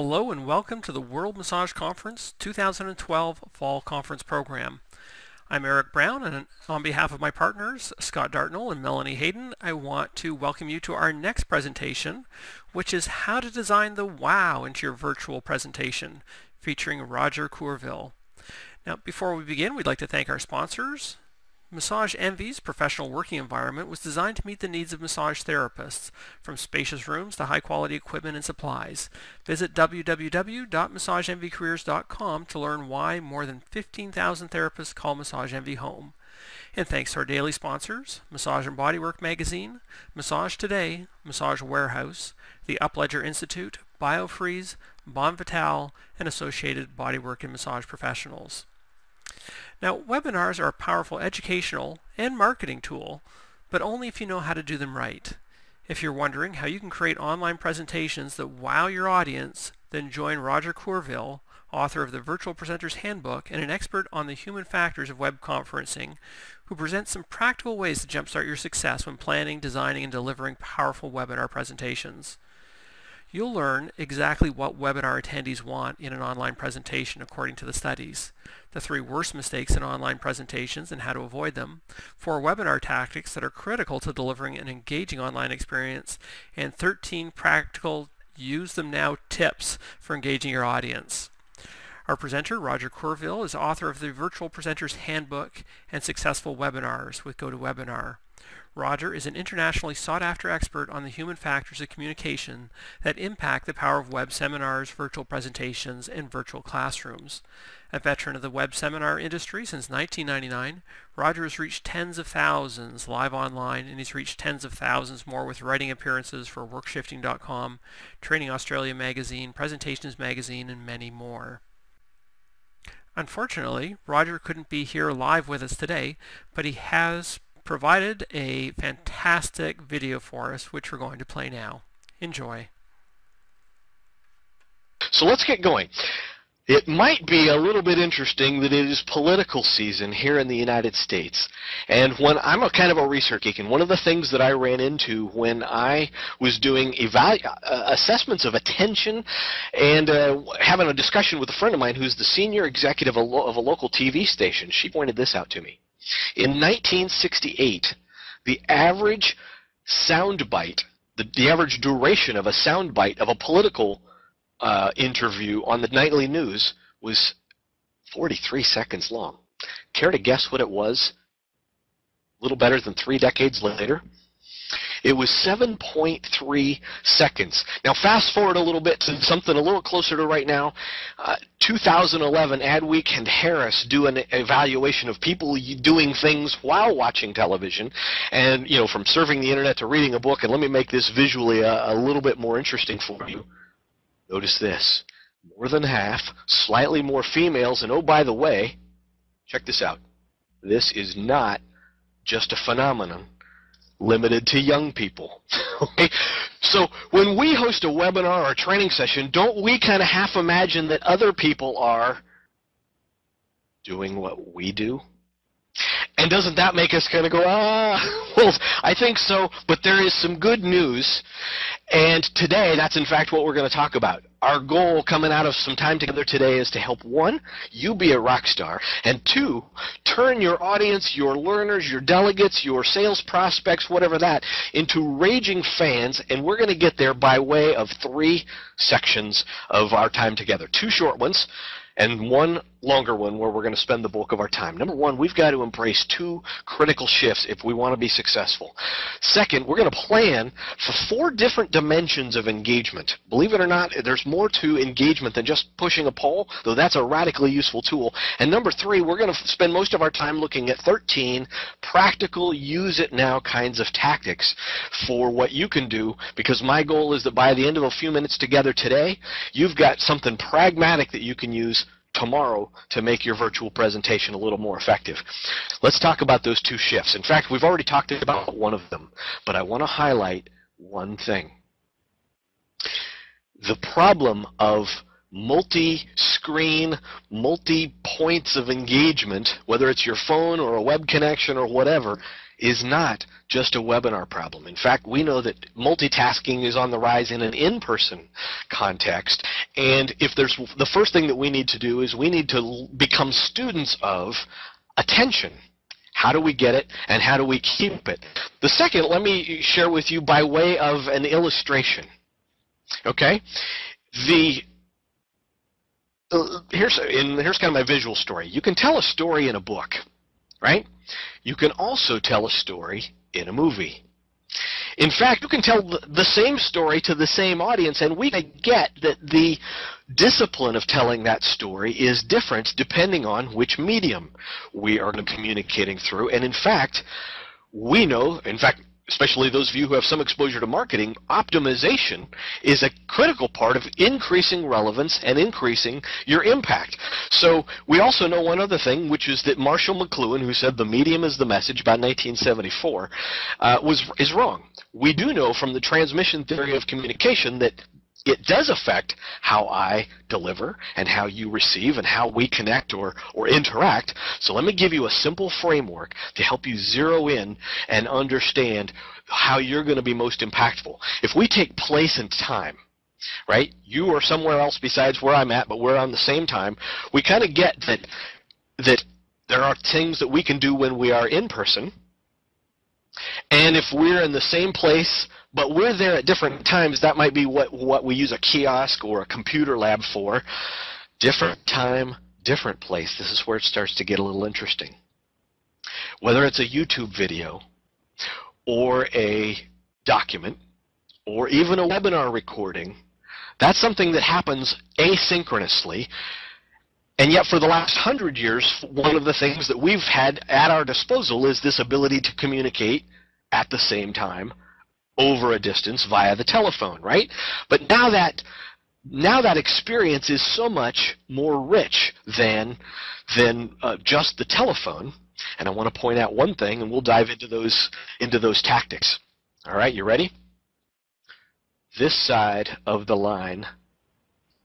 Hello and welcome to the World Massage Conference 2012 Fall Conference Program. I'm Eric Brown, and on behalf of my partners, Scott Dartnell and Melanie Hayden, I want to welcome you to our next presentation, which is how to design the wow into your virtual presentation, featuring Roger Courville. Now, before we begin, we'd like to thank our sponsors. Massage Envy's professional working environment was designed to meet the needs of massage therapists, from spacious rooms to high-quality equipment and supplies. Visit www.massageenvycareers.com to learn why more than 15,000 therapists call Massage Envy home. And thanks to our daily sponsors, Massage and Bodywork Magazine, Massage Today, Massage Warehouse, the Upledger Institute, BioFreeze, Bon Vital, and Associated Bodywork and Massage Professionals. Now, webinars are a powerful educational and marketing tool, but only if you know how to do them right. If you're wondering how you can create online presentations that wow your audience, then join Roger Courville, author of the Virtual Presenter's Handbook and an expert on the human factors of web conferencing, who presents some practical ways to jumpstart your success when planning, designing, and delivering powerful webinar presentations. You'll learn exactly what webinar attendees want in an online presentation according to the studies, the 3 worst mistakes in online presentations and how to avoid them, 4 webinar tactics that are critical to delivering an engaging online experience, and 13 practical use them now tips for engaging your audience. Our presenter, Roger Courville, is author of the Virtual Presenter's Handbook and Successful Webinars with GoToWebinar. Roger is an internationally sought-after expert on the human factors of communication that impact the power of web seminars, virtual presentations, and virtual classrooms. A veteran of the web seminar industry since 1999, Roger has reached tens of thousands live online, and he's reached tens of thousands more with writing appearances for WorkShifting.com, Training Australia Magazine, Presentations Magazine, and many more. Unfortunately, Roger couldn't be here live with us today, but he has provided a fantastic video for us, which we're going to play now. Enjoy. So let's get going. It might be a little bit interesting that it is political season here in the United States. And when I'm a kind of a research geek, and one of the things that I ran into when I was doing assessments of attention and having a discussion with a friend of mine who's the senior executive of a local TV station, she pointed this out to me. In 1968, the average soundbite, the average duration of a soundbite of a political interview on the nightly news was 43 seconds long. Care to guess what it was? A little better than 3 decades later. It was 7.3 seconds. Now fast forward a little bit to something a little closer to right now. 2011, Adweek and Harris do an evaluation of people doing things while watching television, and from surfing the internet to reading a book. And let me make this visually a little bit more interesting for you. Notice this. More than half, slightly more females, and oh, by the way, check this out. This is not just a phenomenon limited to young people. Okay? So when we host a webinar or a training session, don't we kind of half imagine that other people are doing what we do? And doesn't that make us kind of go, well, I think so, but there is some good news. And today, that's in fact what we're going to talk about. Our goal coming out of some time together today is to help, 1, you be a rock star, and 2, turn your audience, your learners, your delegates, your sales prospects, whatever that, into raging fans, and we're going to get there by way of 3 sections of our time together. 2 short ones, and 1 longer one where we're going to spend the bulk of our time. Number 1, we've got to embrace 2 critical shifts if we want to be successful. Second, we're going to plan for 4 different dimensions of engagement. Believe it or not, there's more to engagement than just pushing a poll, though that's a radically useful tool. And number 3, we're going to spend most of our time looking at 13 practical, use-it-now kinds of tactics for what you can do, because my goal is that by the end of a few minutes together today, you've got something pragmatic that you can use tomorrow to make your virtual presentation a little more effective. Let's talk about those 2 shifts. In fact, we've already talked about one of them, but I want to highlight one thing. The problem of multi-screen, multi-points of engagement, whether it's your phone or a web connection or whatever, is not just a webinar problem. In fact, we know that multitasking is on the rise in an in-person context, and if there's the first thing that we need to do is we need to become students of attention. How do we get it, and how do we keep it? The second, let me share with you by way of an illustration. Okay? Here's kind of my visual story. You can tell a story in a book, right? You can also tell a story in a movie. In fact, you can tell the same story to the same audience, and we get that the discipline of telling that story is different depending on which medium we are communicating through. And in fact, we know, especially those of you who have some exposure to marketing, optimization is a critical part of increasing relevance and increasing your impact. So we also know one other thing, which is that Marshall McLuhan, who said the medium is the message about 1974, is wrong. We do know from the transmission theory of communication that it does affect how I deliver and how you receive and how we connect or interact. So let me give you a simple framework to help you zero in and understand how you're going to be most impactful. If we take place and time, right, you are somewhere else besides where I'm at, but we're on the same time, we kind of get that there are things that we can do when we are in person. And if we're in the same place, but we're there at different times, that might be what we use a kiosk or a computer lab for. Different time, different place. This is where it starts to get a little interesting. Whether it's a YouTube video or a document or even a webinar recording, that's something that happens asynchronously. And yet for the last 100 years, one of the things that we've had at our disposal is this ability to communicate at the same time over a distance via the telephone, right? But now that experience is so much more rich than just the telephone. And I want to point out one thing, and we'll dive into those tactics. All right, you ready? This side of the line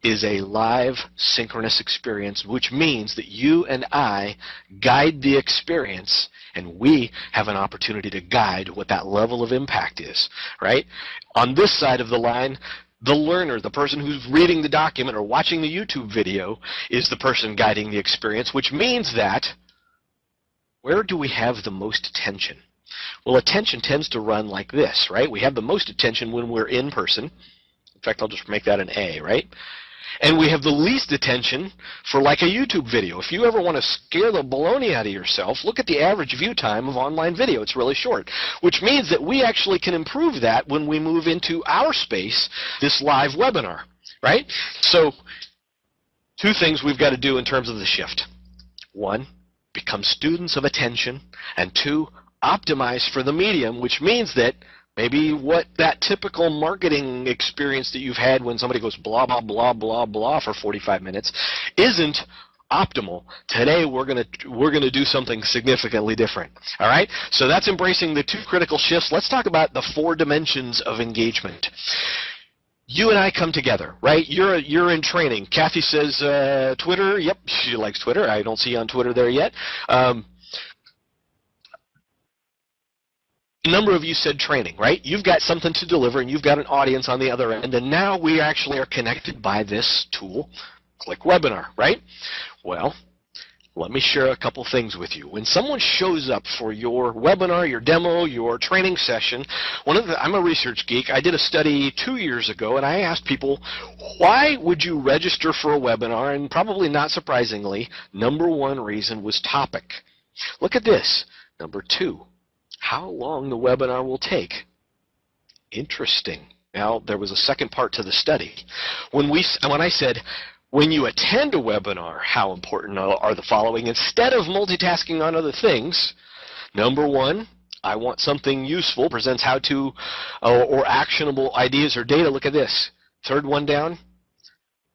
is a live synchronous experience, which means that you and I guide the experience, and we have an opportunity to guide what that level of impact is, right? On this side of the line, the learner, the person who's reading the document or watching the YouTube video, is the person guiding the experience, which means that where do we have the most attention? Well, attention tends to run like this, right? We have the most attention when we're in person. In fact, I'll just make that an A, right? And we have the least attention for like a YouTube video. If you ever want to scare the baloney out of yourself, look at the average view time of online video. It's really short, which means that we actually can improve that when we move into our space, this live webinar, right? So two things we've got to do in terms of the shift. One, become students of attention, and two, optimize for the medium, which means that maybe what that typical marketing experience that you've had when somebody goes blah, blah, blah, blah, blah for 45 minutes isn't optimal. Today we're gonna do something significantly different. All right? So that's embracing the two critical shifts. Let's talk about the 4 dimensions of engagement. You and I come together, right? You're in training. Kathy says Twitter. Yep, she likes Twitter. I don't see you on Twitter there yet. A number of you said training, right? You've got something to deliver, and you've got an audience on the other end, and now we actually are connected by this tool, click webinar, right? Well, let me share a couple things with you. When someone shows up for your webinar, your demo, your training session, I'm a research geek. I did a study 2 years ago, and I asked people, why would you register for a webinar? And probably not surprisingly, number 1 reason was topic. Look at this. Number 2. How long the webinar will take. Interesting. Now, there was a second part to the study. When I said, when you attend a webinar, how important are the following? Instead of multitasking on other things, number 1, I want something useful, presents how-to or actionable ideas or data. Look at this. Third one down,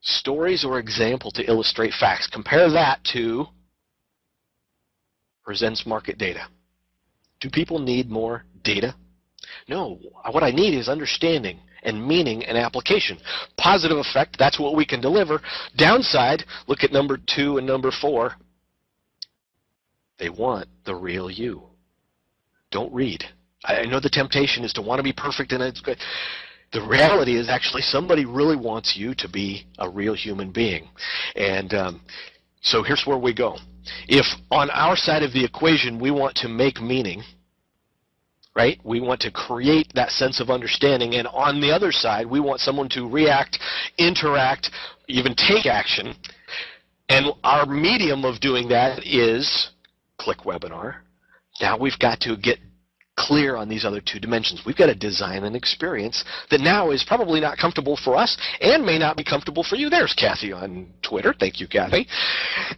stories or example to illustrate facts. Compare that to presents market data. Do people need more data? No. What I need is understanding and meaning and application. Positive effect, that's what we can deliver. Downside, look at number 2 and number 4. They want the real you. Don't read. I know the temptation is to want to be perfect, and it's good. The reality is actually somebody really wants you to be a real human being. And so here's where we go. If on our side of the equation we want to make meaning, right? We want to create that sense of understanding, and on the other side we want someone to react, interact, even take action. And our medium of doing that is click webinar. Now we've got to get clear on these other two dimensions. We've got to design an experience that now is probably not comfortable for us and may not be comfortable for you. There's Kathy on Twitter. Thank you, Kathy.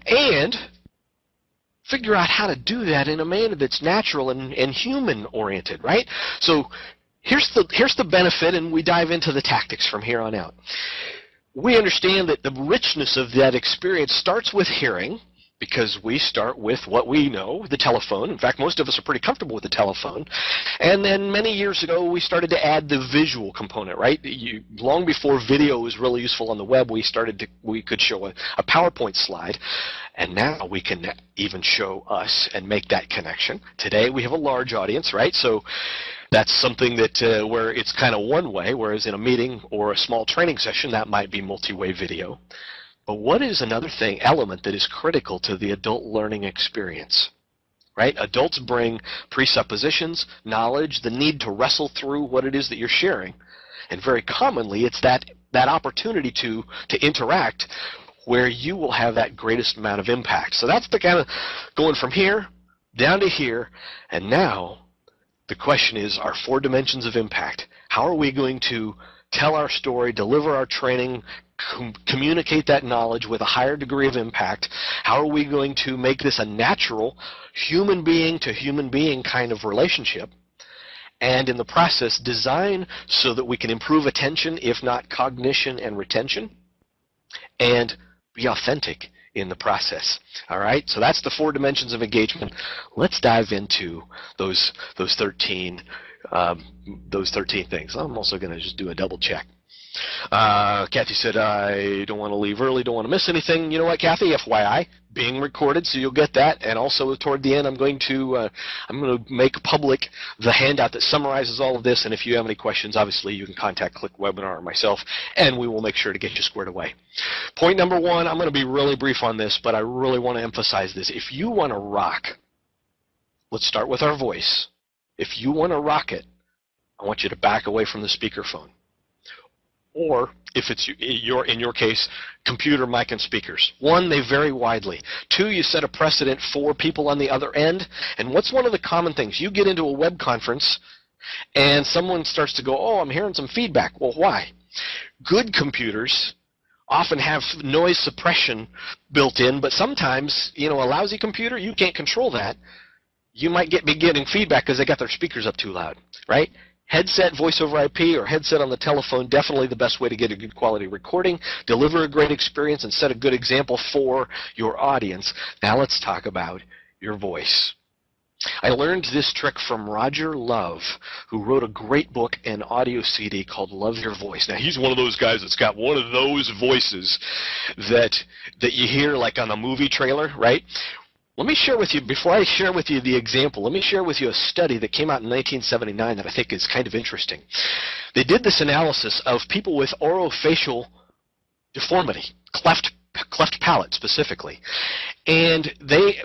And figure out how to do that in a manner that's natural and human-oriented, right? So here's the benefit, and we dive into the tactics from here on out. We understand that the richness of that experience starts with hearing, because we start with what we know, the telephone. In fact, most of us are pretty comfortable with the telephone. And then many years ago, we started to add the visual component, right? Long before video was really useful on the web, we could show a PowerPoint slide. And now we can even show us and make that connection. Today, we have a large audience, right? So that's something that where it's kind of one way, whereas in a meeting or a small training session, that might be multi-way video. But what is another element that is critical to the adult learning experience? Right? Adults bring presuppositions, knowledge, the need to wrestle through what it is that you're sharing. And very commonly, it's that opportunity to interact where you will have that greatest amount of impact. So that's the kind of going from here down to here. And now the question is our 4 dimensions of impact. How are we going to tell our story, deliver our training, communicate that knowledge with a higher degree of impact? How are we going to make this a natural human being to human being kind of relationship? And in the process, design so that we can improve attention, if not cognition and retention, and be authentic in the process. All right? So that's the 4 dimensions of engagement. Let's dive into those 13 things. I'm also going to just do a double check. Kathy said, I don't want to leave early, don't want to miss anything. You know what, Kathy? FYI, being recorded, so you'll get that. And also toward the end, I'm going to make public the handout that summarizes all of this. And if you have any questions, obviously you can contact Click Webinar or myself, and we will make sure to get you squared away. Point number 1, I'm going to be really brief on this, but I really want to emphasize this. If you want to rock, let's start with our voice. If you want to rock it, I want you to back away from the speakerphone. Or, if it's in your case, computer, mic, and speakers. 1, they vary widely. 2, you set a precedent for people on the other end. And what's one of the common things? You get into a web conference, and someone starts to go, oh, I'm hearing some feedback. Well, why? Good computers often have noise suppression built in, but sometimes, a lousy computer, you can't control that. You might be getting feedback because they got their speakers up too loud, right? Headset, voice over IP, or headset on the telephone, definitely the best way to get a good quality recording, deliver a great experience, and set a good example for your audience. Now let's talk about your voice. I learned this trick from Roger Love, who wrote a great book and audio CD called Love Your Voice. Now, he's one of those guys that's got one of those voices that you hear like on a movie trailer, right? Let me share with you, before I share with you the example, let me share with you a study that came out in 1979 that I think is kind of interesting. They did this analysis of people with orofacial deformity, cleft palate specifically. And they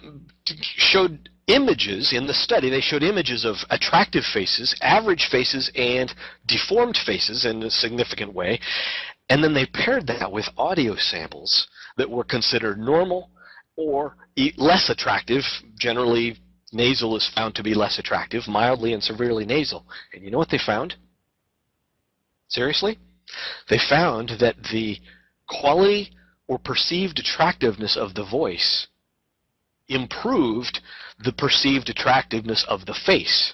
showed images in the study. They showed images of attractive faces, average faces, and deformed faces in a significant way. And then they paired that with audio samples that were considered normal or less attractive. Generally, nasal is found to be less attractive, mildly and severely nasal. And you know what they found? Seriously? They found that the quality or perceived attractiveness of the voice improved the perceived attractiveness of the face.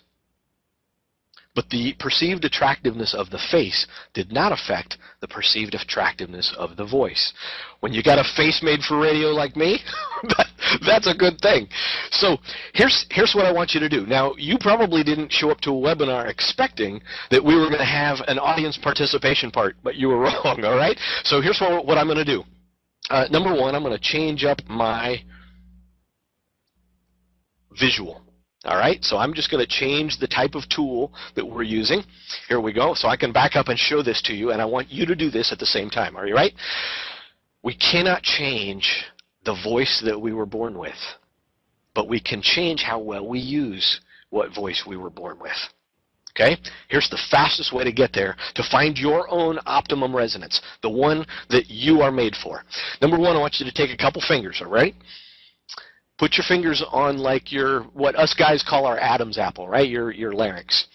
But the perceived attractiveness of the face did not affect the perceived attractiveness of the voice. When you got a face made for radio like me, that's a good thing. So here's what I want you to do. Now, you probably didn't show up to a webinar expecting that we were going to have an audience participation part, but you were wrong, all right? So here's what I'm going to do. Number 1, I'm going to change up my visual. All right, so I'm just going to change the type of tool that we're using. Here we go. So I can back up and show this to you, and I want you to do this at the same time. Are you right? We cannot change the voice that we were born with, but we can change how well we use what voice we were born with. Okay? Here's the fastest way to get there, to find your own optimum resonance, the one that you are made for. Number one, I want you to take a couple fingers, all right? Put your fingers on like what us guys call our Adam's apple, right? Your larynx.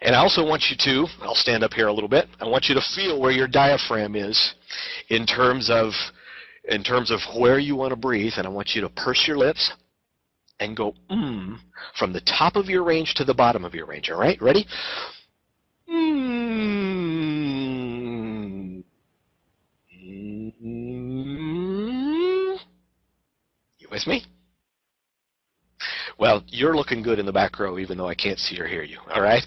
And I also want you to, I'll stand up here a little bit, I want you to feel where your diaphragm is in terms of where you want to breathe, and I want you to purse your lips and go from the top of your range to the bottom of your range, all right? Ready? You with me? Well, you're looking good in the back row, even though I can't see or hear you, all right?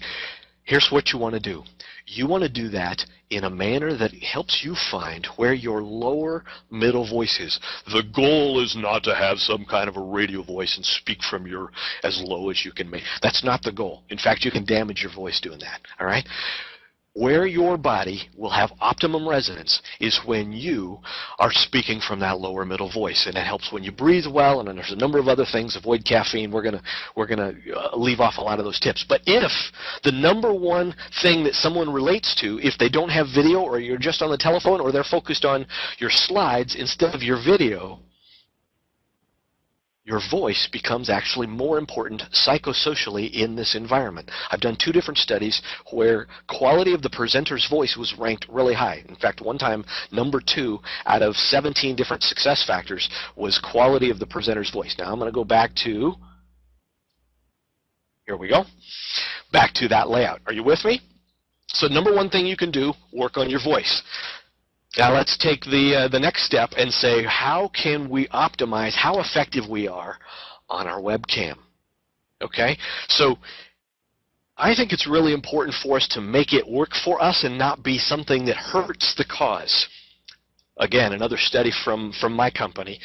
Here's what you want to do. You want to do that in a manner that helps you find where your lower middle voice is. The goal is not to have some kind of a radio voice and speak from your as low as you can make. That's not the goal. In fact, you can damage your voice doing that, all right? Where your body will have optimum resonance is when you are speaking from that lower middle voice, and it helps when you breathe well. And then there's a number of other things. Avoid caffeine. We're gonna leave off a lot of those tips. But if the number one thing that someone relates to, if they don't have video, or you're just on the telephone, or they're focused on your slides instead of your video, your voice becomes actually more important psychosocially in this environment. I've done 2 different studies where quality of the presenter's voice was ranked really high. In fact, one time, number 2 out of 17 different success factors was quality of the presenter's voice. Now I'm going to go back to, here we go, back to that layout. Are you with me? So number one thing you can do, work on your voice. Now let's take the next step and say, how can we optimize how effective we are on our webcam? Okay? So I think it's really important for us to make it work for us and not be something that hurts the cause. Again, another study from my company.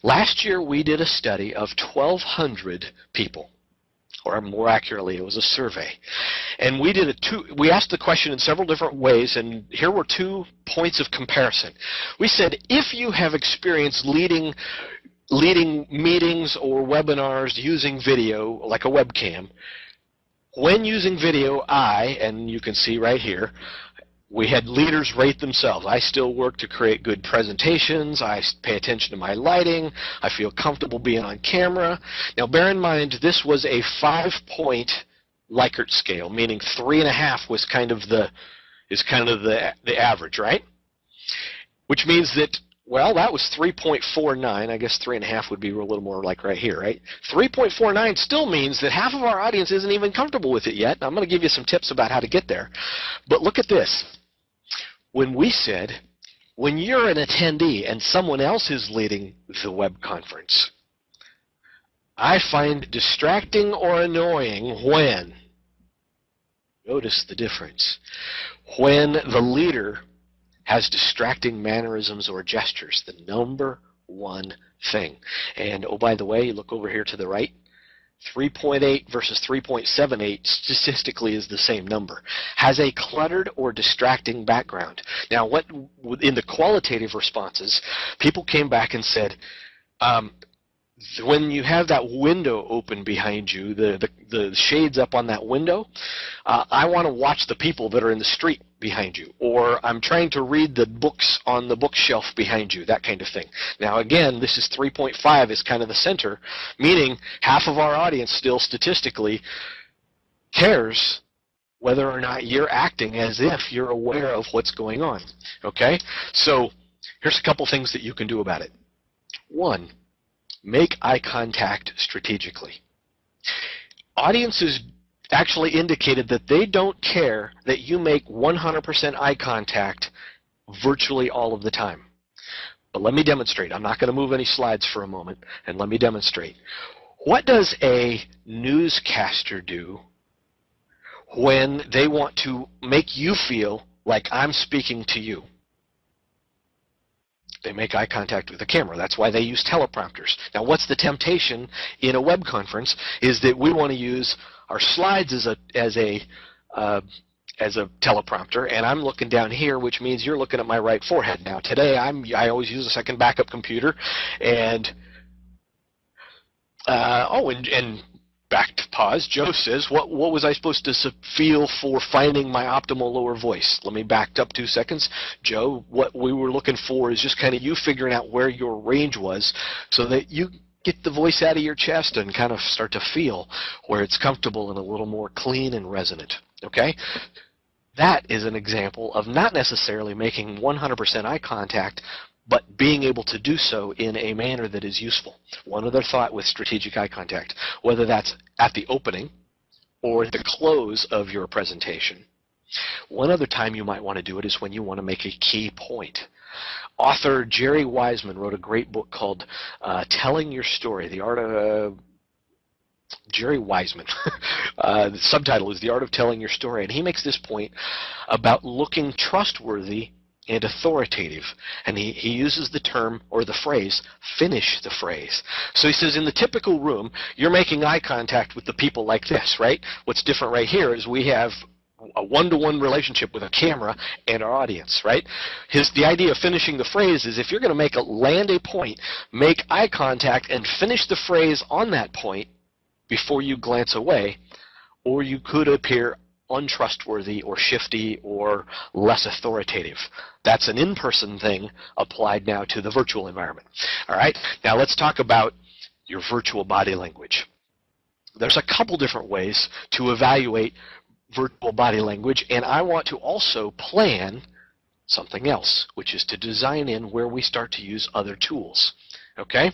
Last year we did a study of 1,200 people. Or more accurately, it was a survey. And we asked the question in several different ways, and here were 2 points of comparison. We said, if you have experienced leading meetings or webinars using video, like a webcam, when using video, and you can see right here, we had leaders rate themselves. I still work to create good presentations. I pay attention to my lighting. I feel comfortable being on camera. Now, bear in mind, this was a 5-point Likert scale, meaning 3.5 was kind of the average, right? Which means that, well, that was 3.49. I guess 3.5 would be a little more like right here, right? 3.49 still means that half of our audience isn't even comfortable with it yet. I'm going to give you some tips about how to get there. But look at this. When we said, when you're an attendee and someone else is leading the web conference, I find distracting or annoying when, notice the difference, when the leader has distracting mannerisms or gestures, the number one thing. And oh, by the way, look over here to the right. 3.8 versus 3.78 statistically is the same number. Has a cluttered or distracting background. Now, what in the qualitative responses, people came back and said, when you have that window open behind you, the shades up on that window, I want to watch the people that are in the street behind you, or I'm trying to read the books on the bookshelf behind you, that kind of thing. Now again, this is 3.5 is kind of the center, meaning half of our audience still statistically cares whether or not you're acting as if you're aware of what's going on. Okay? So here's a couple things that you can do about it. 1, make eye contact strategically. Audiences actually indicated that they don't care that you make 100% eye contact virtually all of the time. But let me demonstrate. I'm not going to move any slides for a moment, and let me demonstrate. What does a newscaster do when they want to make you feel like I'm speaking to you? They make eye contact with the camera. That's why they use teleprompters. Now, what's the temptation in a web conference is that we want to use our slides as a teleprompter, and I'm looking down here, which means you're looking at my right forehead. Now, today I always use a second backup computer, and and back to pause. Joe says, what was I supposed to feel for finding my optimal lower voice? Let me back up 2 seconds. Joe, what we were looking for is just kind of you figuring out where your range was so that you get the voice out of your chest and kind of start to feel where it's comfortable and a little more clean and resonant. Okay? That is an example of not necessarily making 100% eye contact, but being able to do so in a manner that is useful. One other thought with strategic eye contact, whether that's at the opening or at the close of your presentation. One other time you might want to do it is when you want to make a key point. Author Jerry Wiseman wrote a great book called Telling Your Story, The Art of... Jerry Wiseman. The subtitle is The Art of Telling Your Story, and he makes this point about looking trustworthy and authoritative, and he uses the term or the phrase, finish the phrase. So he says in the typical room, you're making eye contact with the people like this, right? What's different right here is we have a one-to-one relationship with a camera and our audience, right? The idea of finishing the phrase is if you're going to land a point, make eye contact and finish the phrase on that point before you glance away, or you could appear untrustworthy or shifty or less authoritative. That's an in-person thing applied now to the virtual environment. All right, now let's talk about your virtual body language. There's a couple different ways to evaluate virtual body language, and I want to also plan something else, which is to design in where we start to use other tools. Okay?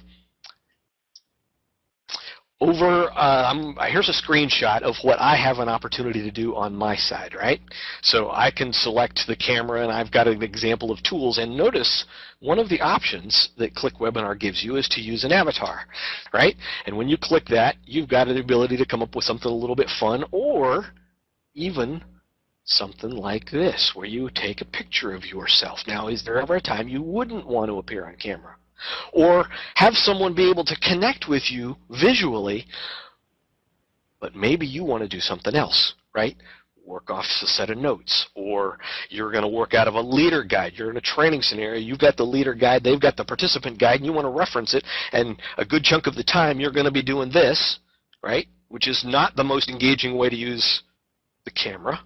Here's a screenshot of what I have an opportunity to do on my side, right? So I can select the camera, and I've got an example of tools. And notice one of the options that Click Webinar gives you is to use an avatar, right? And when you click that, you've got the ability to come up with something a little bit fun, or even something like this, where you take a picture of yourself. Now, is there ever a time you wouldn't want to appear on camera? Or have someone be able to connect with you visually, but maybe you want to do something else, right? Work off a set of notes, or you're going to work out of a leader guide. You're in a training scenario, you've got the leader guide, they've got the participant guide, and you want to reference it, and a good chunk of the time you're going to be doing this, right? Which is not the most engaging way to use the camera.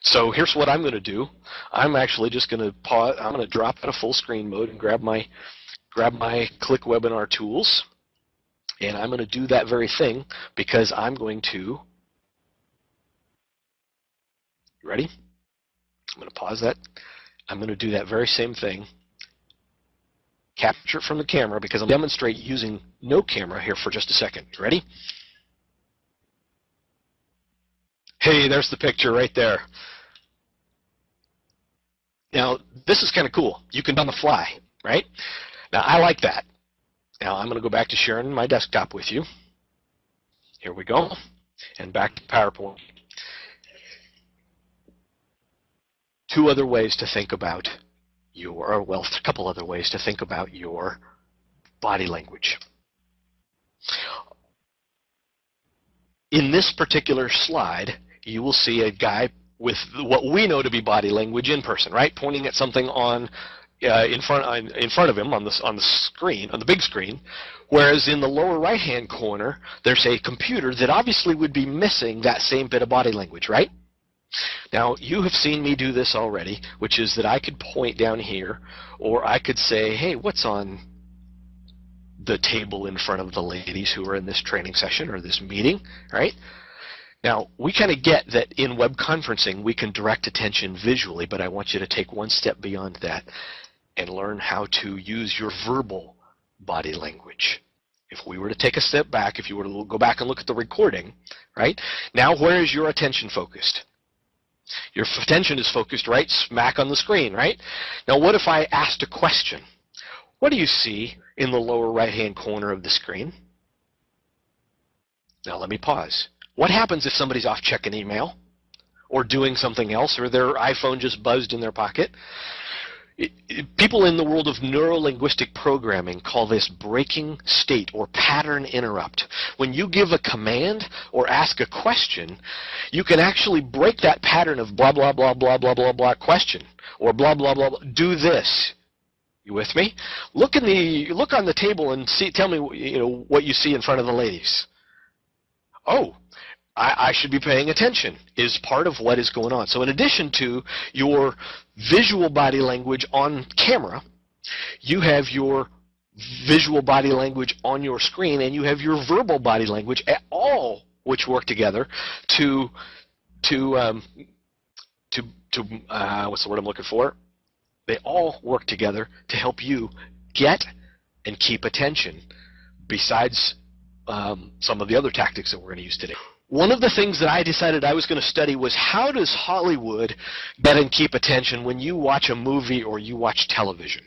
So here's what I'm going to do. I'm actually just going to pause. I'm going to drop out of full screen mode and grab my Click Webinar tools, and I'm going to do that very thing because I'm going to, you ready? I'm going to pause that. I'm going to do that very same thing, capture it from the camera because I'm going to demonstrate using no camera here for just a second. You ready? Hey, there's the picture right there. Now, this is kind of cool. You can do on the fly, right? Now, I like that. Now, I'm going to go back to sharing my desktop with you. Here we go. And back to PowerPoint. A couple other ways to think about your body language. In this particular slide, you will see a guy with what we know to be body language in person, right? Pointing at something on in front of him on the screen, on the big screen, whereas in the lower right-hand corner, there's a computer that obviously would be missing that same bit of body language, right? Now, you have seen me do this already, which is that I could point down here, or I could say, hey, what's on the table in front of the ladies who are in this training session or this meeting, right? Now, we kind of get that in web conferencing, we can direct attention visually, but I want you to take one step beyond that and learn how to use your verbal body language. If we were to take a step back, if you were to go back and look at the recording, right? Now, where is your attention focused? Your attention is focused right smack on the screen, right? Now, what if I asked a question? What do you see in the lower right-hand corner of the screen? Now, let me pause. What happens if somebody's off checking email or doing something else, or their iPhone just buzzed in their pocket? People in the world of neuro-linguistic programming call this breaking state or pattern interrupt. When you give a command or ask a question, you can actually break that pattern of blah, blah, blah, blah, blah, blah, blah question, or blah, blah, blah, blah, do this. You with me? Look on the table and tell me what you see in front of the ladies. Oh, I should be paying attention is part of what is going on. So in addition to your visual body language on camera, you have your visual body language on your screen, and you have your verbal body language, all which work together to what's the word I'm looking for? They all work together to help you get and keep attention, besides some of the other tactics that we're going to use today. One of the things that I decided I was going to study was how does Hollywood get and keep attention when you watch a movie or you watch television?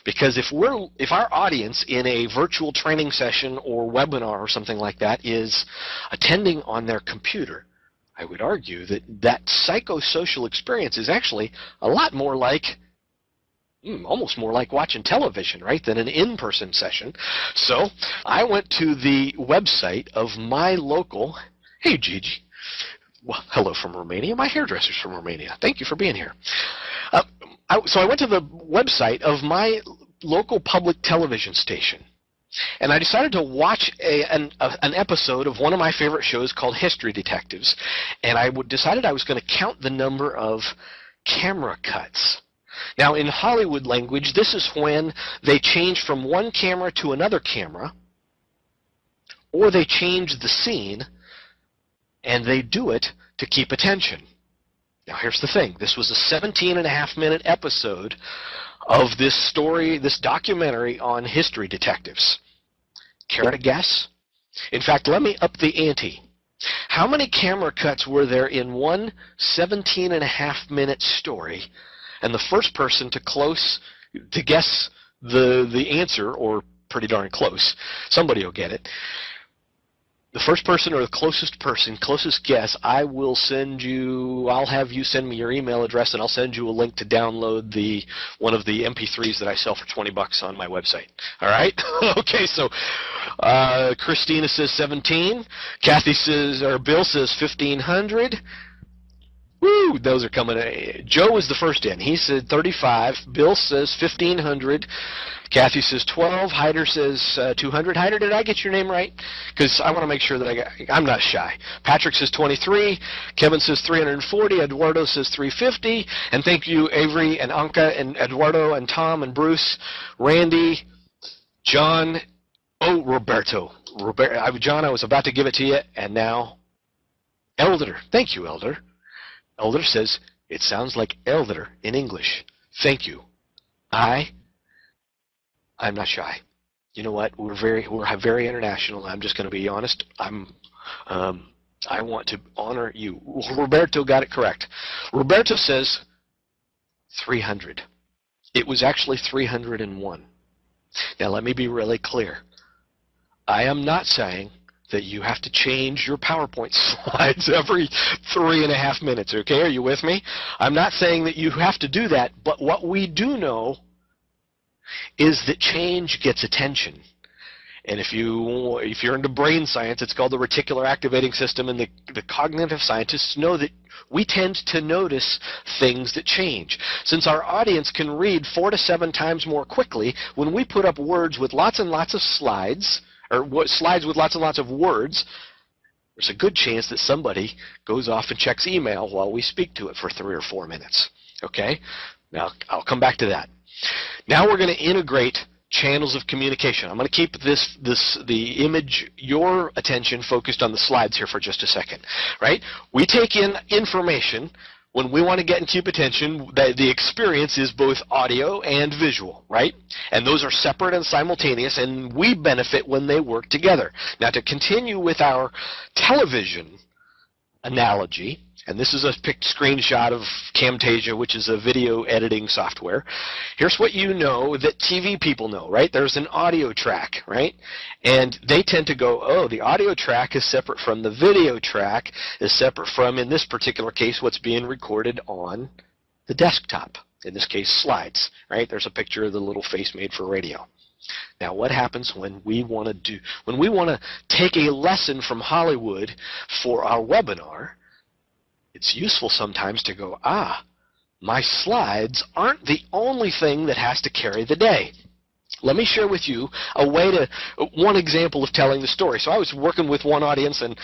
Because if our audience in a virtual training session or webinar or something like that is attending on their computer, I would argue that psychosocial experience is actually a lot more like almost more like watching television, right, than an in-person session. So I went to the website of my local. Hey, Gigi. Well, hello from Romania. My hairdresser's from Romania. Thank you for being here. So I went to the website of my local public television station, and I decided to watch an episode of one of my favorite shows called History Detectives, and I decided I was going to count the number of camera cuts. Now, in Hollywood language, this is when they change from one camera to another camera, or they change the scene, and they do it to keep attention. Now, here's the thing. This was a 17-and-a-half-minute episode of this story, this documentary on History Detectives. Care to guess? In fact, let me up the ante. How many camera cuts were there in one 17-and-a-half-minute story? And the first person to guess the answer, or pretty darn close, somebody will get it. The first person or the closest guess, I'll have you send me your email address, and I'll send you a link to download one of the MP3s that I sell for $20 on my website. All right? Okay, so Christina says 17. Kathy says, or Bill says 1,500. Woo! Those are coming. Joe was the first in. He said 35. Bill says 1,500. Kathy says 12. Hyder says 200. Hyder, did I get your name right? Because I want to make sure that I'm not shy. Patrick says 23. Kevin says 340. Eduardo says 350. And thank you, Avery and Anka and Eduardo and Tom and Bruce, Randy, John. Oh, Roberto. John, I was about to give it to you, and now Elder. Thank you, Elder. Elder says, it sounds like elder in English. Thank you. I'm not shy. You know what? We're very international. I'm just going to be honest. I want to honor you. Roberto got it correct. Roberto says 300. It was actually 301. Now let me be really clear. I am not saying that you have to change your PowerPoint slides every 3.5 minutes, okay? Are you with me? I'm not saying that you have to do that, but what we do know is that change gets attention. And if you're into brain science, it's called the reticular activating system, and the cognitive scientists know that we tend to notice things that change. Since our audience can read 4 to 7 times more quickly, when we put up words with lots and lots of slides, or slides with lots and lots of words, there's a good chance that somebody goes off and checks email while we speak to it for 3 or 4 minutes. Okay? Now, I'll come back to that. Now we're going to integrate channels of communication. I'm going to keep the image, your attention focused on the slides here for just a second. Right? We take in information. When we want to get and keep attention, the experience is both audio and visual, right? And those are separate and simultaneous, and we benefit when they work together. Now, to continue with our television analogy, and this is a picked screenshot of Camtasia, which is a video editing software. Here's what you know that TV people know, right? There's an audio track, right? And they tend to go, oh, the audio track is separate from the video track, is separate from, in this particular case, what's being recorded on the desktop, in this case slides, right? There's a picture of the little face made for radio. Now what happens when we want to take a lesson from Hollywood for our webinar? It's useful sometimes to go, my slides aren't the only thing that has to carry the day. Let me share with you one example of telling the story. So I was working with one audience, and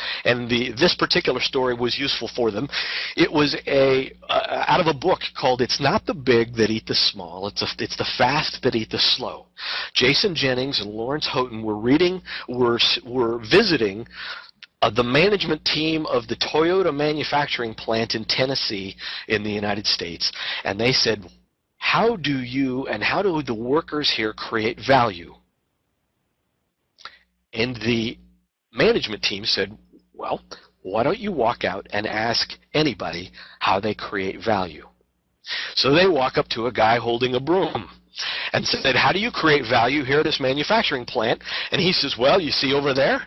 this particular story was useful for them. It was out of a book called "It's Not the Big That Eat the Small; It's the Fast That Eat the Slow." Jason Jennings and Lawrence Houghton were visiting the management team of the Toyota manufacturing plant in Tennessee in the United States, and they said, how do you and how do the workers here create value? And the management team said, well, why don't you walk out and ask anybody how they create value? So they walk up to a guy holding a broom and said, how do you create value here at this manufacturing plant? And he says, well, you see over there?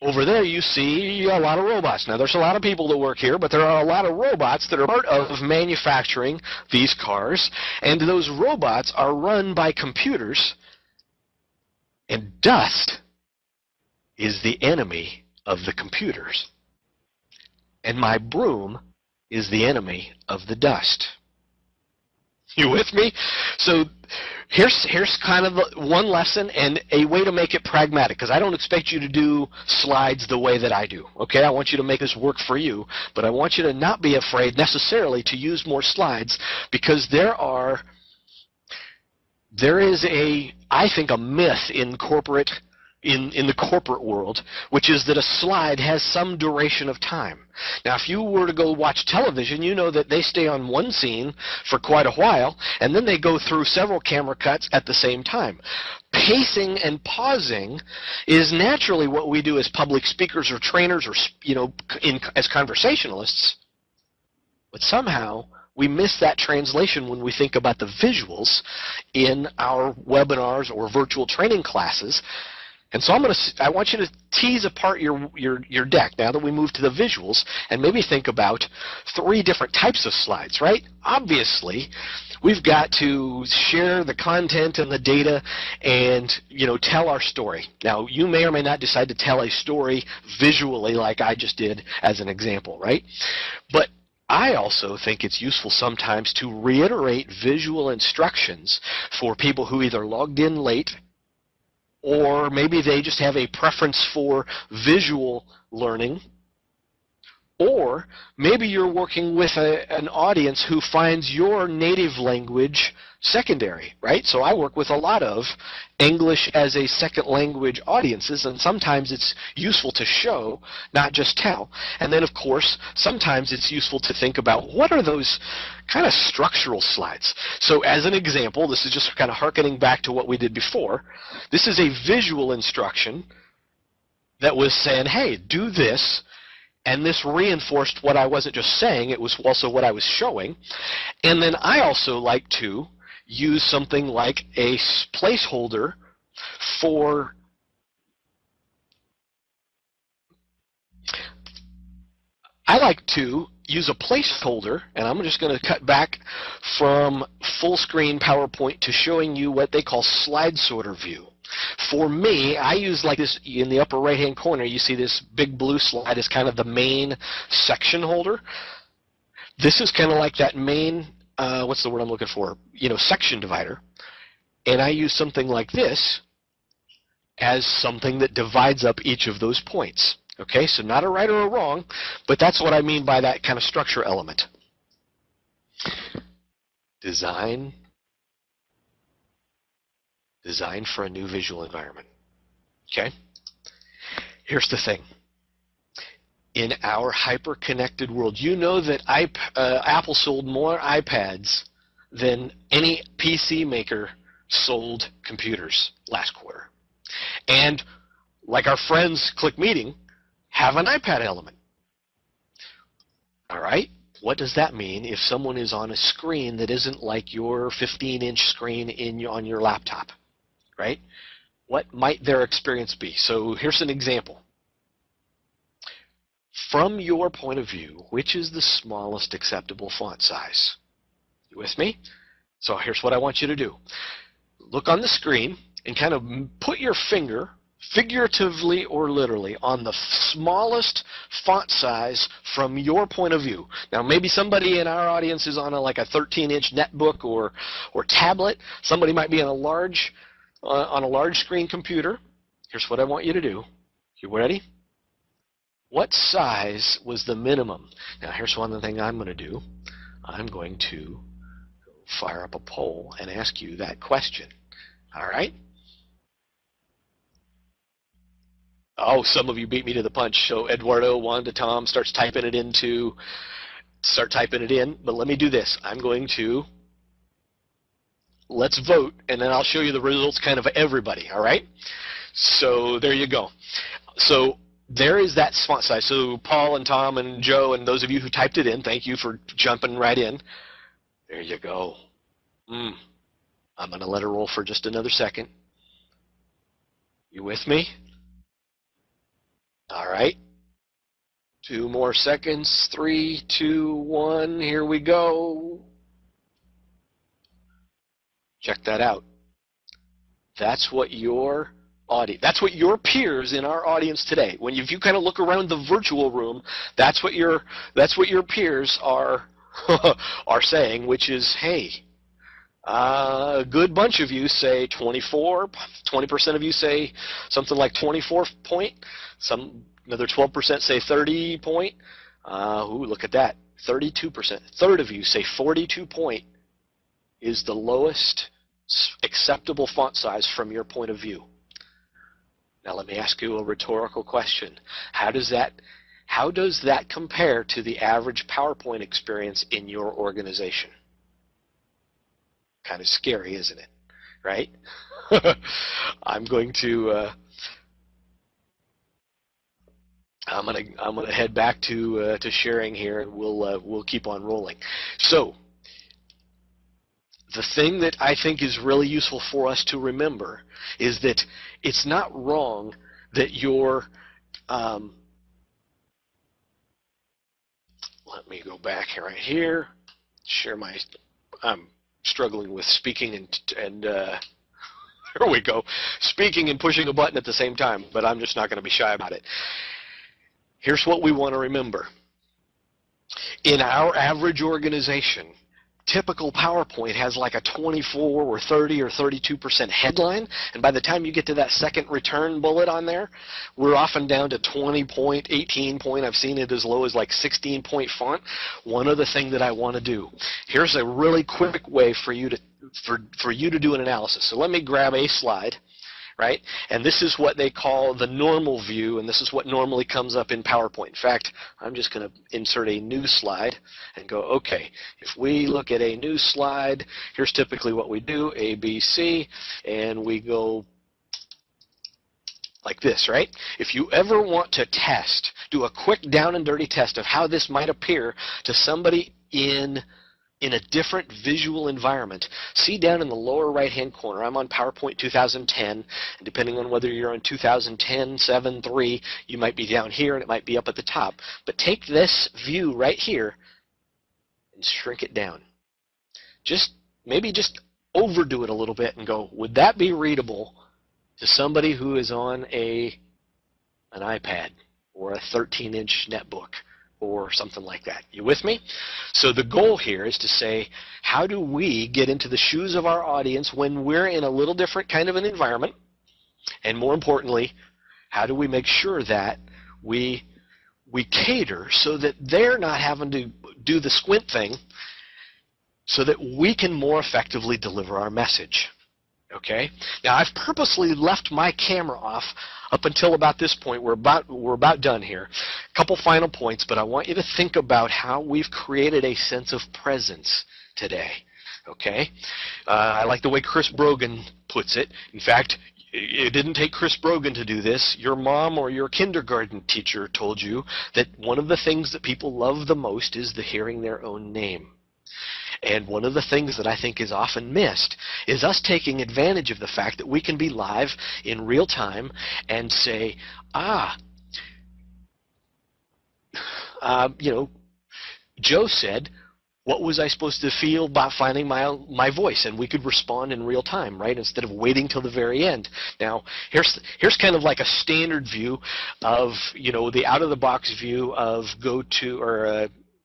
Over there you see a lot of robots. Now there's a lot of people that work here, but there are a lot of robots that are part of manufacturing these cars, and those robots are run by computers, and dust is the enemy of the computers. And my broom is the enemy of the dust. You with me? So here's kind of one lesson and a way to make it pragmatic, because I don't expect you to do slides the way that I do. Okay, I want you to make this work for you, but I want you to not be afraid necessarily to use more slides, because there is I think a myth in the corporate world, which is that a slide has some duration of time. Now, if you were to go watch television, you know that they stay on one scene for quite a while, and then they go through several camera cuts at the same time. Pacing and pausing is naturally what we do as public speakers or trainers or, as conversationalists, but somehow we miss that translation when we think about the visuals in our webinars or virtual training classes. And so I want you to tease apart your deck now that we move to the visuals, and maybe think about 3 different types of slides, right? Obviously, we've got to share the content and the data and, tell our story. Now, you may or may not decide to tell a story visually like I just did as an example, right? But I also think it's useful sometimes to reiterate visual instructions for people who either logged in late, or maybe they just have a preference for visual learning, or maybe you're working with an audience who finds your native language secondary, right? So I work with a lot of English as a second language audiences, and sometimes it's useful to show, not just tell. And then, of course, sometimes it's useful to think about what are those kind of structural slides. So as an example, this is just kind of hearkening back to what we did before. This is a visual instruction that was saying, hey, do this. And this reinforced what I wasn't just saying, it was also what I was showing. And then I also like to use something like a placeholder for use a placeholder, and I'm just going to cut back from full screen PowerPoint to showing you what they call slide sorter view. For me, I use like this in the upper right hand corner. You see this big blue slide is kind of the main section holder. This is kind of like that main, what's the word I'm looking for? Section divider. And I use something like this as something that divides up each of those points. Okay, so not a right or a wrong, but that's what I mean by that kind of structure element. Design for a new visual environment. Okay? Here's the thing. In our hyper-connected world, you know that Apple sold more iPads than any PC maker sold computers last quarter. And like our friends Click Meeting have an iPad element. All right? What does that mean if someone is on a screen that isn't like your 15-inch screen on your laptop? Right? What might their experience be? So here's an example. from your point of view, which is the smallest acceptable font size? You with me? So here's what I want you to do. Look on the screen and kind of put your finger, figuratively or literally, on the smallest font size from your point of view. Now, maybe somebody in our audience is on like a 13-inch netbook or tablet. Somebody might be on a large screen computer. Here's what I want you to do. You ready? What size was the minimum? Now, here's one thing I'm going to do. I'm going to fire up a poll and ask you that question. All right? Oh, some of you beat me to the punch. So Eduardo, Wanda, Tom start typing it in. But let me do this. I'm going to, let's vote, and then I'll show you the results kind of everybody, all right? So there you go. So there is that font size. So Paul and Tom and Joe and those of you who typed it in, thank you for jumping right in. There you go. I'm going to let it roll for just another second. You with me? All right. 2 more seconds. 3, 2, 1. Here we go. Check that out. That's what your peers in our audience today. If you kind of look around the virtual room, that's what your peers are are saying, which is, hey, a good bunch of you say 24, 20% of you say something like 24 point, another 12% say 30 point. Look at that, 32%. A third of you say 42 point is the lowest acceptable font size from your point of view. Now let me ask you a rhetorical question. How does that compare to the average PowerPoint experience in your organization? Kind of scary, isn't it? Right? I'm going to head back to sharing here, and we'll keep on rolling. So the thing that I think is really useful for us to remember is that it's not wrong that you're let me go back right here, share my, I'm struggling with speaking and there we go, speaking and pushing a button at the same time, but I'm just not going to be shy about it. Here's what we want to remember. In our average organization, typical PowerPoint has like a 24 or 30 or 32% headline, and by the time you get to that second return bullet on there, we're often down to 20 point, 18 point. I've seen it as low as like 16 point font. One other thing that I want to do, here's a really quick way for you to do an analysis. So let me grab a slide, right? And this is what they call the normal view, and this is what normally comes up in PowerPoint. In fact, I'm just going to insert a new slide and go, okay, if we look at a new slide, here's typically what we do, A, B, C, and we go like this, right? If you ever want to test, do a quick down and dirty test of how this might appear to somebody in a different visual environment, see down in the lower right-hand corner, I'm on PowerPoint 2010, and depending on whether you're on 2010, 7, 3, you might be down here and it might be up at the top. But take this view right here and shrink it down. Maybe just overdo it a little bit and go, would that be readable to somebody who is on an iPad or a 13-inch netbook? Or something like that. You with me? So the goal here is to say, how do we get into the shoes of our audience when we're in a little different kind of an environment? And more importantly, how do we make sure that we cater so that they're not having to do the squint thing so that we can more effectively deliver our message? Okay? Now, I've purposely left my camera off up until about this point. We're about done here. A couple final points, but I want you to think about how we've created a sense of presence today. Okay? I like the way Chris Brogan puts it. In fact, it didn't take Chris Brogan to do this. Your mom or your kindergarten teacher told you that one of the things that people love the most is the hearing their own name. And one of the things that I think is often missed is us taking advantage of the fact that we can be live in real time and say, you know, Joe said, what was I supposed to feel about finding my voice? And we could respond in real time, right, instead of waiting till the very end. Now, here's kind of like a standard view of, you know, the out-of-the-box view of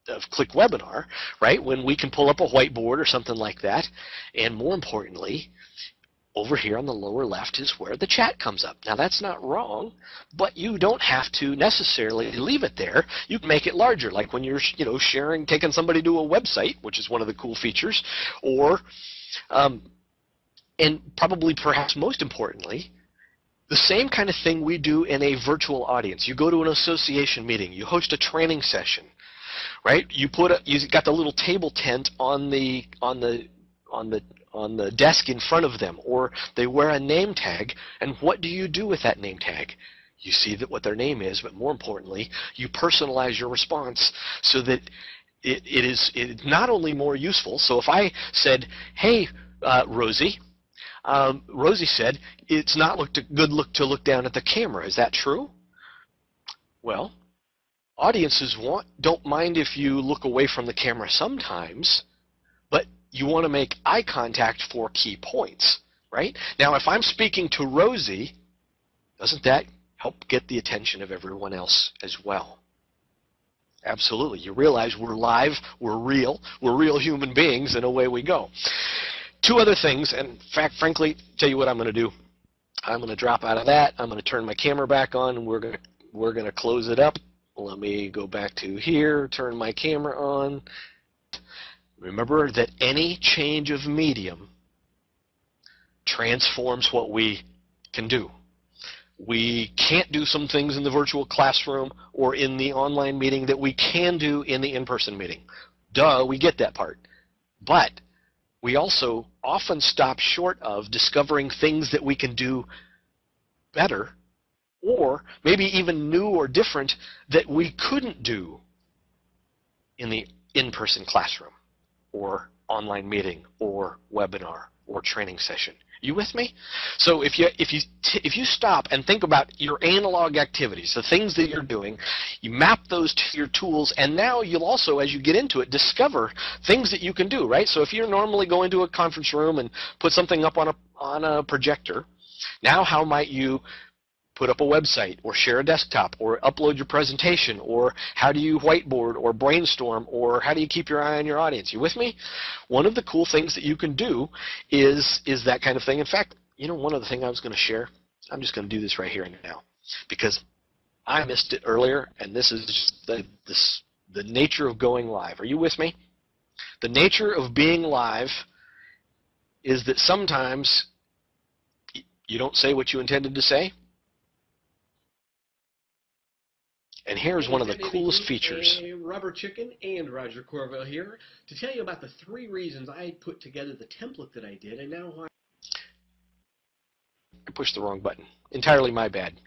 of Click Webinar, right, when we can pull up a whiteboard or something like that. And more importantly, over here on the lower left is where the chat comes up. Now, that's not wrong, but you don't have to necessarily leave it there. You can make it larger, like when you're, you know, sharing, taking somebody to a website, which is one of the cool features, or, and probably perhaps most importantly, the same kind of thing we do in a virtual audience. You go to an association meeting, you host a training session, right? You got the little table tent on the desk in front of them, or they wear a name tag, and what do you do with that name tag? You see that what their name is, but more importantly, you personalize your response so that it is not only more useful. So if I said, hey, Rosie, Rosie said, it's not good to look down at the camera. Is that true? Well, audiences don't mind if you look away from the camera sometimes, but you want to make eye contact for key points, right? Now, if I'm speaking to Rosie, doesn't that help get the attention of everyone else as well? Absolutely. You realize we're live, we're real human beings, and away we go. Two other things, and frankly, tell you what I'm going to do. I'm going to drop out of that. I'm going to turn my camera back on, and we're going to close it up. Let me go back to here, turn my camera on. Remember that any change of medium transforms what we can do. We can't do some things in the virtual classroom or in the online meeting that we can do in the in-person meeting. Duh, we get that part. But we also often stop short of discovering things that we can do better, or maybe even new or different that we couldn't do in the in-person classroom or online meeting or webinar or training session. You with me? So if you stop and think about your analog activities, the things that you're doing, you map those to your tools, and now you'll also, as you get into it, discover things that you can do, right? So if you're normally going to a conference room and put something up on a projector, now how might you put up a website, or share a desktop, or upload your presentation, or how do you whiteboard, or brainstorm, or how do you keep your eye on your audience? You with me? One of the cool things that you can do is that kind of thing. In fact, you know, one other thing I was going to share, I'm just going to do this right here and now, because I missed it earlier, and this is just the nature of going live. Are you with me? The nature of being live is that sometimes you don't say what you intended to say. And here's one of the coolest features. Rubber Chicken and Roger Courville here to tell you about the 3 reasons I put together the template that I did, and now why. I pushed the wrong button. Entirely my bad.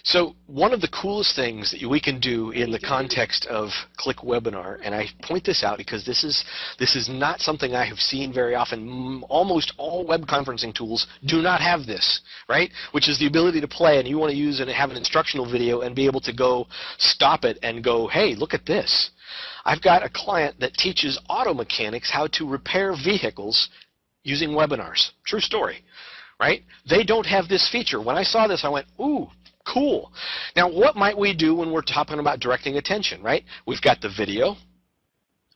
So one of the coolest things that we can do in the context of Click Webinar, and I point this out because this is not something I have seen very often. Almost all web conferencing tools do not have this, right? Which is the ability to play, and you want to use and have an instructional video and be able to go stop it and go, hey, look at this. I've got a client that teaches auto mechanics how to repair vehicles using webinars. True story, right? They don't have this feature. When I saw this, I went, ooh, cool. Now, what might we do when we're talking about directing attention, right? We've got the video.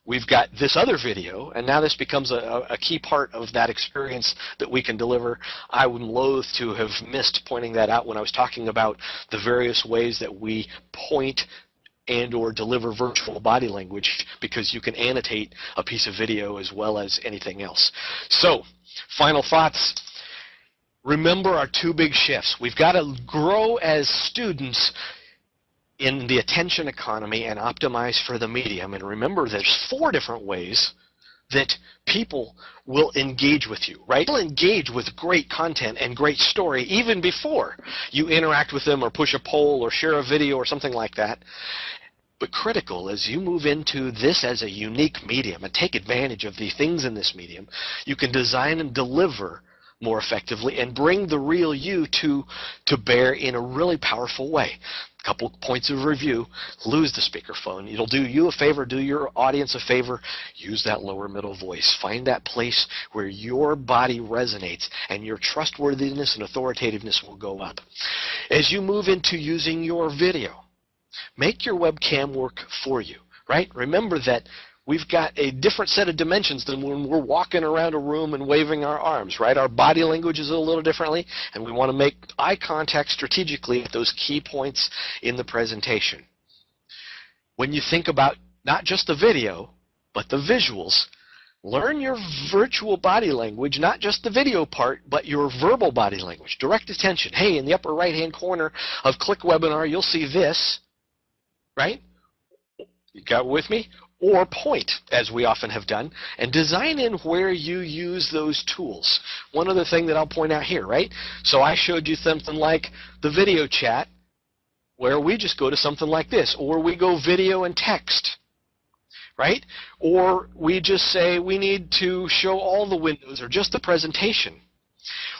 We've got this other video, and now this becomes a key part of that experience that we can deliver. I would loathe to have missed pointing that out when I was talking about the various ways that we point and or deliver virtual body language, because you can annotate a piece of video as well as anything else. So, final thoughts. Remember our 2 big shifts. We've got to grow as students in the attention economy and optimize for the medium. And remember, there's 4 different ways that people will engage with you, right? They'll engage with great content and great story even before you interact with them or push a poll or share a video or something like that. But critical, as you move into this as a unique medium and take advantage of the things in this medium, you can design and deliver more effectively and bring the real you to bear in a really powerful way. A couple points of review: lose the speakerphone. It'll do you a favor, do your audience a favor. Use that lower middle voice. Find that place where your body resonates and your trustworthiness and authoritativeness will go up. As you move into using your video, make your webcam work for you, right? Remember that we've got a different set of dimensions than when we're walking around a room and waving our arms, right? Our body language is a little differently, and we want to make eye contact strategically at those key points in the presentation. When you think about not just the video, but the visuals, learn your virtual body language, not just the video part, but your verbal body language. Direct attention. Hey, in the upper right-hand corner of Click Webinar, you'll see this, right? You got with me? Or point, as we often have done, and design in where you use those tools. One other thing that I'll point out here, right? So I showed you something like the video chat, where we just go to something like this, or we go video and text, right? Or we just say we need to show all the windows or just the presentation.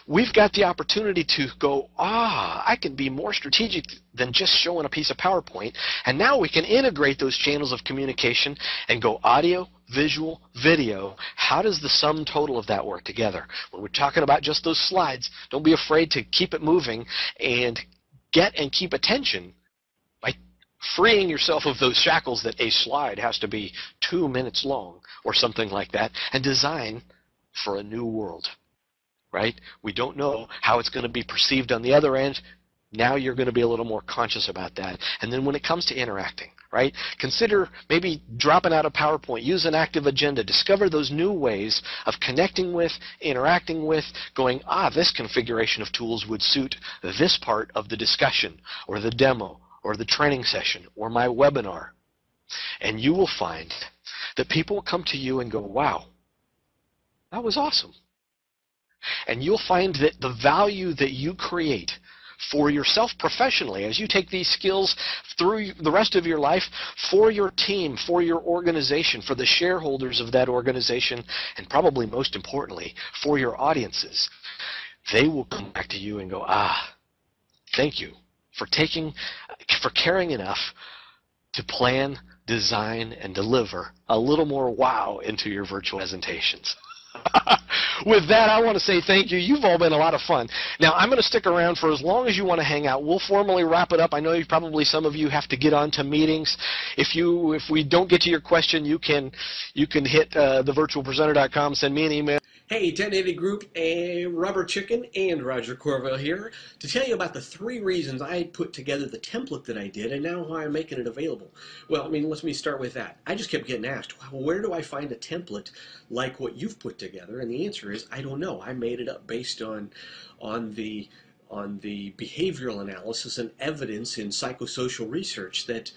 We've got the opportunity to go, I can be more strategic than just showing a piece of PowerPoint, and now we can integrate those channels of communication and go audio, visual, video. How does the sum total of that work together? When we're talking about just those slides, don't be afraid to keep it moving and get and keep attention by freeing yourself of those shackles that a slide has to be 2 minutes long or something like that, and design for a new world. Right? We don't know how it's going to be perceived on the other end. Now you're going to be a little more conscious about that. And then when it comes to interacting, right? Consider maybe dropping out of PowerPoint. Use an active agenda. Discover those new ways of connecting with, interacting with, going, this configuration of tools would suit this part of the discussion or the demo or the training session or my webinar. And you will find that people will come to you and go, wow, that was awesome. And you'll find that the value that you create for yourself professionally as you take these skills through the rest of your life, for your team, for your organization, for the shareholders of that organization, and probably most importantly, for your audiences, they will come back to you and go, thank you for caring enough to plan, design, and deliver a little more wow into your virtual presentations. With that, I want to say thank you. You've all been a lot of fun. Now, I'm going to stick around for as long as you want to hang out. We'll formally wrap it up. I know probably some of you have to get on to meetings. If we don't get to your question, you can hit thevirtualpresenter.com, send me an email. Hey, 1080 Group, Rubber Chicken, and Roger Courville here to tell you about the 3 reasons I put together the template that I did and now why I'm making it available. Well, let me start with that. I just kept getting asked, where do I find a template like what you've put together? And the answer is, I don't know. I made it up based on the behavioral analysis and evidence in psychosocial research that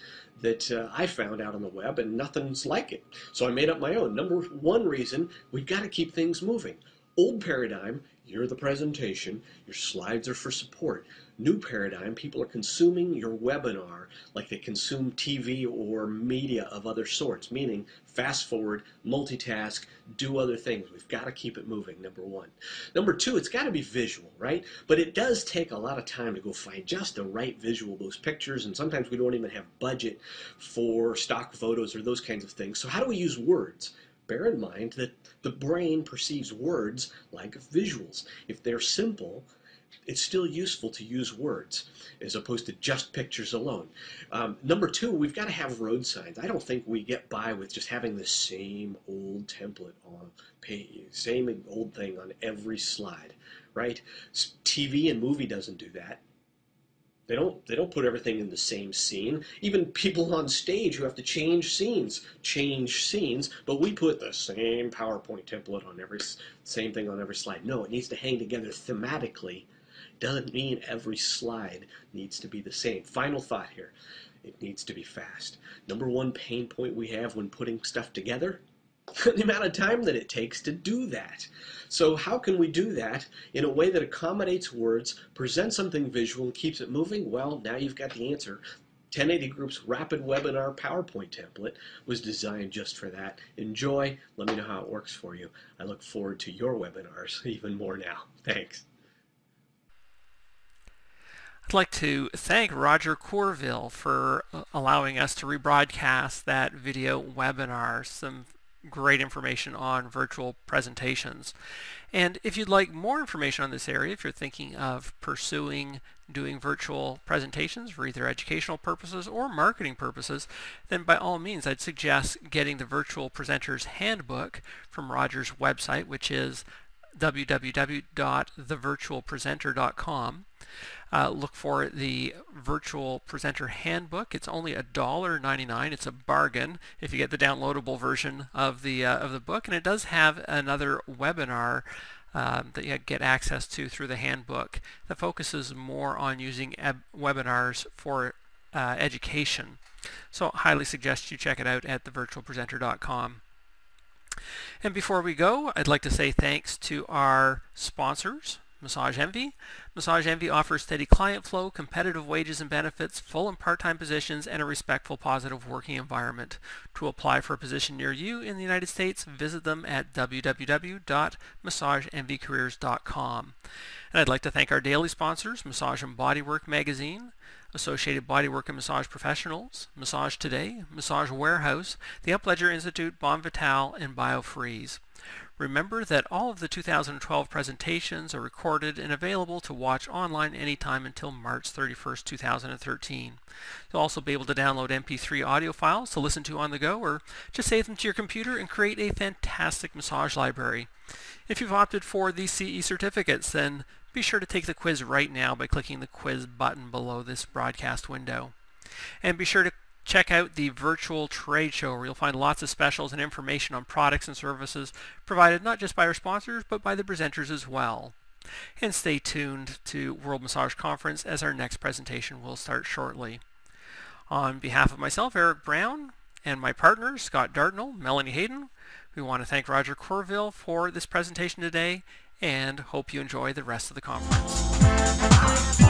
I found out on the web, and nothing's like it. So I made up my own. Number 1 reason, we've got to keep things moving. Old paradigm, you're the presentation, your slides are for support. New paradigm, people are consuming your webinar like they consume TV or media of other sorts, meaning fast forward, multitask, do other things. We've got to keep it moving, number 1. Number 2, it's got to be visual, right? But it does take a lot of time to go find just the right visual, those pictures, and sometimes we don't even have budget for stock photos or those kinds of things. So how do we use words? Bear in mind that the brain perceives words like visuals. If they're simple, it's still useful to use words as opposed to just pictures alone. Number 2, we've got to have road signs. I don't think we get by with just having the same old template on page, same old thing on every slide, right? TV and movie doesn't do that. They don't put everything in the same scene. Even people on stage who have to change scenes, but we put the same PowerPoint template on same thing on every slide. No, it needs to hang together thematically. Doesn't mean every slide needs to be the same. Final thought here. It needs to be fast. Number 1 pain point we have when putting stuff together, the amount of time that it takes to do that. So how can we do that in a way that accommodates words, presents something visual, and keeps it moving? Well, now you've got the answer. 1080 Group's Rapid Webinar PowerPoint template was designed just for that. Enjoy. Let me know how it works for you. I look forward to your webinars even more now. Thanks. I'd like to thank Roger Courville for allowing us to rebroadcast that video webinar. Some great information on virtual presentations. And if you'd like more information on this area, if you're thinking of pursuing doing virtual presentations for either educational purposes or marketing purposes, then by all means I'd suggest getting the Virtual Presenter's Handbook from Roger's website, which is www.thevirtualpresenter.com. Look for the Virtual Presenter Handbook. It's only $1.99. It's a bargain if you get the downloadable version of the book, and it does have another webinar that you get access to through the handbook that focuses more on using webinars for education. So I highly suggest you check it out at thevirtualpresenter.com. And before we go, I'd like to say thanks to our sponsors, Massage Envy. Massage Envy offers steady client flow, competitive wages and benefits, full and part-time positions, and a respectful, positive working environment. To apply for a position near you in the United States, visit them at www.massageenvycareers.com. And I'd like to thank our daily sponsors, Massage and Bodywork Magazine, Associated Bodywork and Massage Professionals, Massage Today, Massage Warehouse, the Upledger Institute, Bon Vital, and BioFreeze. Remember that all of the 2012 presentations are recorded and available to watch online anytime until March 31st, 2013. You'll also be able to download MP3 audio files to listen to on the go, or just save them to your computer and create a fantastic massage library. If you've opted for the CE certificates, then be sure to take the quiz right now by clicking the quiz button below this broadcast window. And be sure to check out the virtual trade show, where you'll find lots of specials and information on products and services provided not just by our sponsors but by the presenters as well. And stay tuned to World Massage Conference, as our next presentation will start shortly. On behalf of myself, Eric Brown, and my partners, Scott Dartnell, Melanie Hayden, we want to thank Roger Courville for this presentation today and hope you enjoy the rest of the conference.